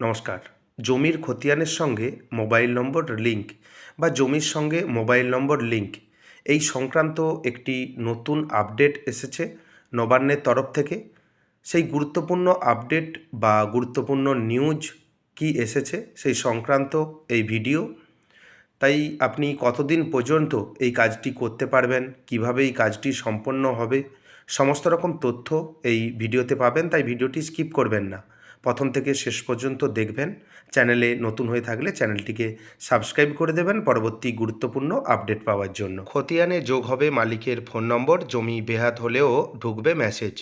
নমস্কার। জমির খতিয়ানের সঙ্গে মোবাইল নম্বর লিঙ্ক বা জমির সঙ্গে মোবাইল নম্বর লিঙ্ক এই সংক্রান্ত একটি নতুন আপডেট এসেছে নবান্নের তরফ থেকে। সেই গুরুত্বপূর্ণ আপডেট বা গুরুত্বপূর্ণ নিউজ কি এসেছে সেই সংক্রান্ত এই ভিডিও। তাই আপনি কতদিন পর্যন্ত এই কাজটি করতে পারবেন, কিভাবে এই কাজটি সম্পন্ন হবে, সমস্ত রকম তথ্য এই ভিডিওতে পাবেন। তাই ভিডিওটি স্কিপ করবেন না, প্রথম থেকে শেষ পর্যন্ত দেখবেন। চ্যানেলে নতুন হয়ে থাকলে চ্যানেলটিকে সাবস্ক্রাইব করে দেবেন পরবর্তী গুরুত্বপূর্ণ আপডেট পাওয়ার জন্য। খতিয়ানে যোগ হবে মালিকের ফোন নম্বর, জমি বেহাত হলেও ঢুকবে মেসেজ।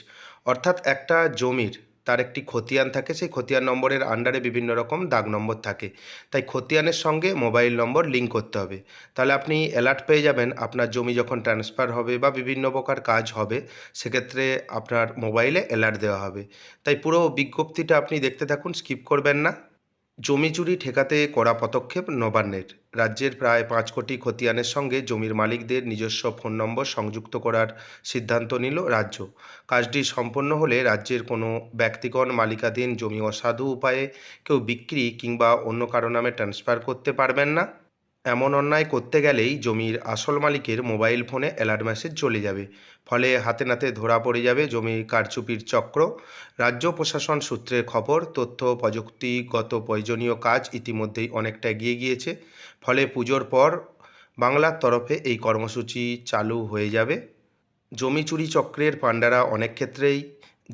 অর্থাৎ একটা জমির তার একটি খতিয়ান থাকে, সেই খতিয়ান নম্বরের আন্ডারে বিভিন্ন রকম দাগ নম্বর থাকে। তাই খতিয়ানের সঙ্গে মোবাইল নম্বর লিঙ্ক করতে হবে। তাহলে আপনি অ্যালার্ট পেয়ে যাবেন আপনার জমি যখন ট্রান্সফার হবে বা বিভিন্ন প্রকার কাজ হবে, সেক্ষেত্রে আপনার মোবাইলে অ্যালার্ট দেওয়া হবে। তাই পুরো বিজ্ঞপ্তিটা আপনি দেখতে থাকুন, স্কিপ করবেন না। জমি চুরি ঠেকাতে কড়া পদক্ষেপ নবান্নের। রাজ্যের প্রায় 5 কোটি খতিয়ানের সঙ্গে জমির মালিকদের নিজস্ব ফোন নম্বর সংযুক্ত করার সিদ্ধান্ত নিল রাজ্য। কাজটি সম্পন্ন হলে রাজ্যের কোনো ব্যক্তিগণ মালিকাধীন জমি অসাধু উপায়ে কেউ বিক্রি কিংবা অন্য কারো নামে ট্রান্সফার করতে পারবেন না। এমন অন্যায় করতে গেলেই জমির আসল মালিকের মোবাইল ফোনে অ্যালার্ট মেসেজ চলে যাবে। ফলে হাতে নাতে ধরা পড়ে যাবে জমির কারচুপির চক্র। রাজ্য প্রশাসন সূত্রের খবর, তথ্য প্রযুক্তিগত প্রয়োজনীয় কাজ ইতিমধ্যেই অনেকটা এগিয়ে গিয়েছে। ফলে পুজোর পর বাংলার তরফে এই কর্মসূচি চালু হয়ে যাবে। জমি চুরি চক্রের পাণ্ডারা অনেক ক্ষেত্রেই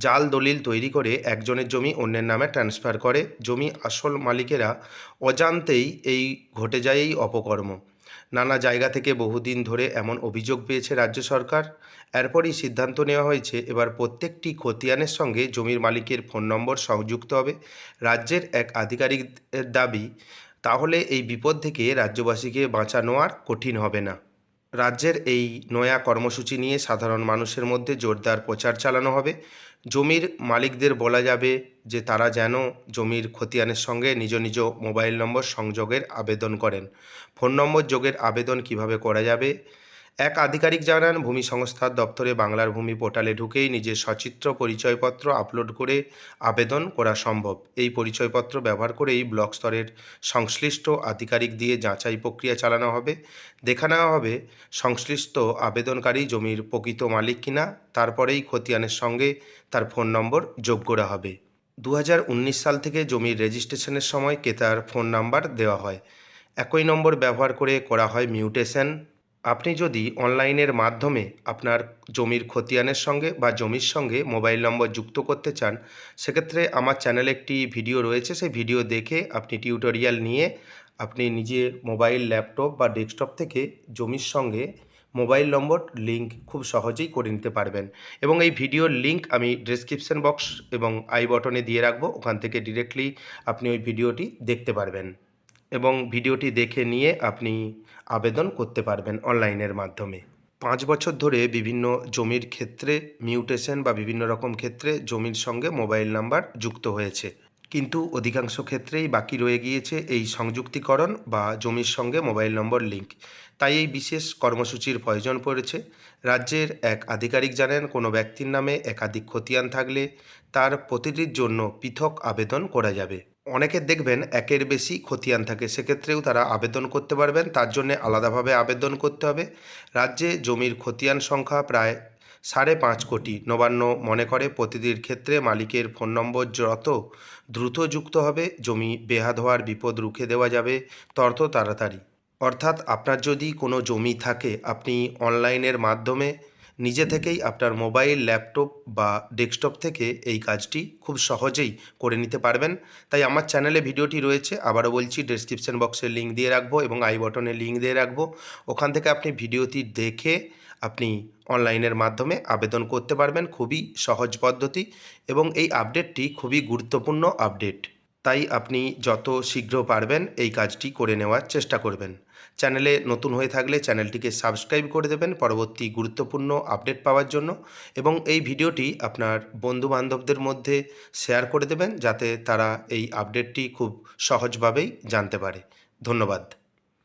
জাল দলিল তৈরি করে একজনের জমি অন্যের নামে ট্রান্সফার করে। জমি আসল মালিকেরা অজান্তেই এই ঘটে যায় এই অপকর্ম। নানা জায়গা থেকে বহুদিন ধরে এমন অভিযোগ পেয়েছে রাজ্য সরকার। এরপরই সিদ্ধান্ত নেওয়া হয়েছে এবার প্রত্যেকটি খতিয়ানের সঙ্গে জমির মালিকের ফোন নম্বর সংযুক্ত হবে। রাজ্যের এক আধিকারিকের দাবি, তাহলে এই বিপদ থেকে রাজ্যবাসীকে বাঁচানো আর কঠিন হবে না। রাজ্যের এই নয়া কর্মসূচি নিয়ে সাধারণ মানুষের মধ্যে জোরদার প্রচার চালানো হবে। জমির মালিকদের বলা যাবে যে তারা যেন জমির খতিয়ানের সঙ্গে নিজ নিজ মোবাইল নম্বর সংযোগের আবেদন করেন। ফোন নম্বর যোগের আবেদন কিভাবে করা যাবে? এক আধিকারিক জানান, ভূমি সংস্থার দপ্তরে বাংলার ভূমি পোর্টালে ঢুকেই নিজের সচিত্র পরিচয়পত্র আপলোড করে আবেদন করা সম্ভব। এই পরিচয়পত্র ব্যবহার করেই ব্লক স্তরের সংশ্লিষ্ট আধিকারিক দিয়ে যাচাই প্রক্রিয়া চালানো হবে। দেখা নেওয়া হবে সংশ্লিষ্ট আবেদনকারী জমির প্রকৃত মালিক কিনা, তারপরেই খতিয়ানের সঙ্গে তার ফোন নম্বর যোগ করা হবে। 2019 সাল থেকে জমির রেজিস্ট্রেশনের সময় ক্রেতার ফোন নাম্বার দেওয়া হয়, একই নম্বর ব্যবহার করে করা হয় মিউটেশন। আপনি যদি অনলাইনের মাধ্যমে আপনার জমির খতিয়ানের সঙ্গে বা জমির সঙ্গে মোবাইল নম্বর যুক্ত করতে চান, সেক্ষেত্রে আমার চ্যানেলে একটি ভিডিও রয়েছে। সেই ভিডিও দেখে আপনি টিউটোরিয়াল নিয়ে আপনি নিজে মোবাইল, ল্যাপটপ বা ডেস্কটপ থেকে জমির সঙ্গে মোবাইল নম্বর লিঙ্ক খুব সহজেই করে নিতে পারবেন। এবং এই ভিডিওর লিঙ্ক আমি ডেসক্রিপশন বক্স এবং আই বটনে দিয়ে রাখবো, ওখান থেকে ডিরেক্টলি আপনি ওই ভিডিওটি দেখতে পারবেন এবং ভিডিওটি দেখে নিয়ে আপনি আবেদন করতে পারবেন অনলাইনের মাধ্যমে। 5 বছর ধরে বিভিন্ন জমির ক্ষেত্রে মিউটেশন বা বিভিন্ন রকম ক্ষেত্রে জমির সঙ্গে মোবাইল নাম্বার যুক্ত হয়েছে, কিন্তু অধিকাংশ ক্ষেত্রেই বাকি রয়ে গিয়েছে এই সংযুক্তিকরণ বা জমির সঙ্গে মোবাইল নম্বর লিঙ্ক। তাই এই বিশেষ কর্মসূচির প্রয়োজন পড়েছে। রাজ্যের এক আধিকারিক জানেন, কোনো ব্যক্তির নামে একাধিক খতিয়ান থাকলে তার প্রতিটির জন্য পৃথক আবেদন করা যাবে। অনেকের দেখবেন একের বেশি খতিয়ান থাকে, সেক্ষেত্রেও তারা আবেদন করতে পারবেন। তার জন্য আলাদাভাবে আবেদন করতে হবে। রাজ্যে জমির খতিয়ান সংখ্যা প্রায় 5.5 কোটি। নবান্ন মনে করে প্রতিটির ক্ষেত্রে মালিকের ফোন নম্বর যত দ্রুত যুক্ত হবে, জমি বেহাত হওয়ার বিপদ রুখে দেওয়া যাবে তত তাড়াতাড়ি। অর্থাৎ আপনার যদি কোনো জমি থাকে, আপনি অনলাইনের মাধ্যমে নিজে থেকেই আপনার মোবাইল, ল্যাপটপ বা ডেস্কটপ থেকে এই কাজটি খুব সহজেই করে নিতে পারবেন। তাই আমার চ্যানেলে ভিডিওটি রয়েছে, আবারও বলছি, ডেসক্রিপশন বক্সে লিঙ্ক দিয়ে রাখবো এবং আই বটনে লিঙ্ক দিয়ে রাখবো। ওখান থেকে আপনি ভিডিওটি দেখে আপনি অনলাইনের মাধ্যমে আবেদন করতে পারবেন। খুবই সহজ পদ্ধতি এবং এই আপডেটটি খুবই গুরুত্বপূর্ণ আপডেট। তাই আপনি যত শীঘ্র পারবেন এই কাজটি করে নেওয়ার চেষ্টা করবেন। চ্যানেলে নতুন হয়ে থাকলে চ্যানেলটিকে সাবস্ক্রাইব করে দেবেন পরবর্তী গুরুত্বপূর্ণ আপডেট পাওয়ার জন্য, এবং এই ভিডিওটি আপনার বন্ধুবান্ধবদের মধ্যে শেয়ার করে দেবেন যাতে তারা এই আপডেটটি খুব সহজভাবেই জানতে পারে। ধন্যবাদ।